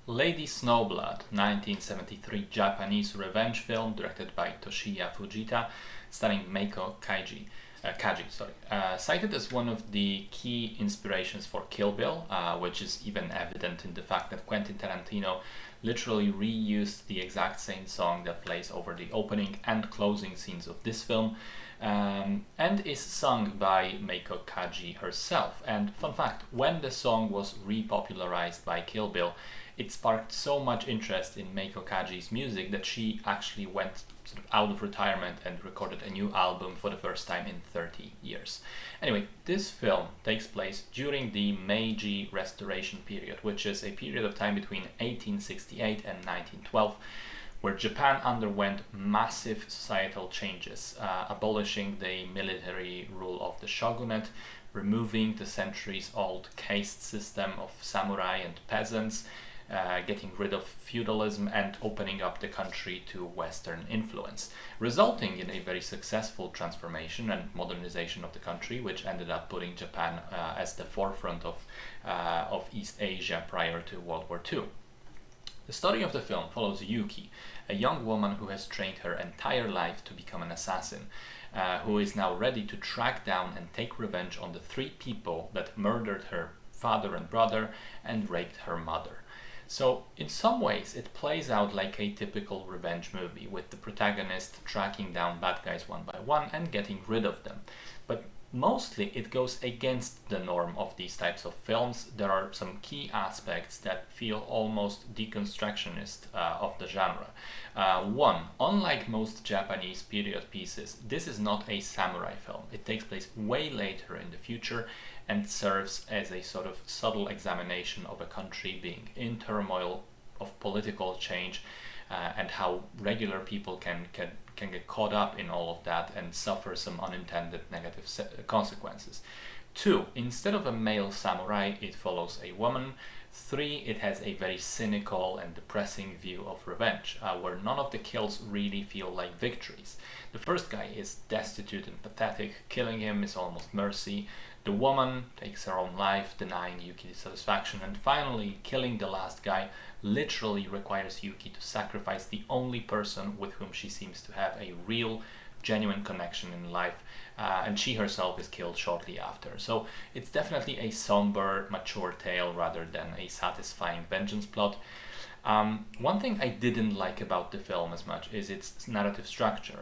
Lady Snowblood, 1973 Japanese revenge film directed by Toshiya Fujita, starring Kaji, cited as one of the key inspirations for Kill Bill, which is even evident in the fact that Quentin Tarantino literally reused the exact same song that plays over the opening and closing scenes of this film, and is sung by Meiko Kaji herself. And fun fact, when the song was repopularized by Kill Bill, it sparked so much interest in Meiko Kaji's music that she actually went sort of out of retirement and recorded a new album for the first time in 30 years. Anyway, this film takes place during the Meiji Restoration period, which is a period of time between 1868 and 1912, where Japan underwent massive societal changes, abolishing the military rule of the shogunate, removing the centuries-old caste system of samurai and peasants, getting rid of feudalism and opening up the country to Western influence, resulting in a very successful transformation and modernization of the country, which ended up putting Japan as the forefront of East Asia prior to World War II. The story of the film follows Yuki, a young woman who has trained her entire life to become an assassin, who is now ready to track down and take revenge on the three people that murdered her father and brother and raped her mother. So in some ways it plays out like a typical revenge movie, with the protagonist tracking down bad guys one by one and getting rid of them. But mostly it goes against the norm of these types of films. There are some key aspects that feel almost deconstructionist of the genre. One, unlike most Japanese period pieces, this is not a samurai film. It takes place way later in the future and serves as a sort of subtle examination of a country being in turmoil of political change, and how regular people can get caught up in all of that and suffer some unintended negative consequences. Two, instead of a male samurai, it follows a woman. Three, it has a very cynical and depressing view of revenge, where none of the kills really feel like victories. The first guy is destitute and pathetic. Killing him is almost mercy. The woman takes her own life, denying Yuki satisfaction. And finally, killing the last guy literally requires Yuki to sacrifice the only person with whom she seems to have a real, genuine connection in life, and she herself is killed shortly after. So it's definitely a somber, mature tale rather than a satisfying vengeance plot. One thing I didn't like about the film as much is its narrative structure.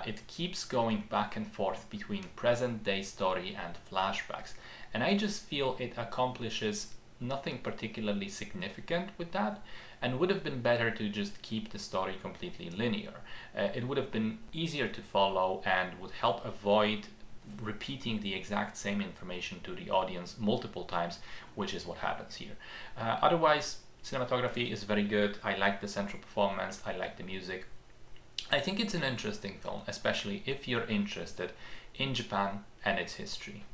It keeps going back and forth between present-day story and flashbacks, and I just feel it accomplishes nothing particularly significant with that, and would have been better to just keep the story completely linear. It would have been easier to follow and would help avoid repeating the exact same information to the audience multiple times, which is what happens here. Otherwise, cinematography is very good. I like the central performance, I like the music. I think it's an interesting film, especially if you're interested in Japan and its history.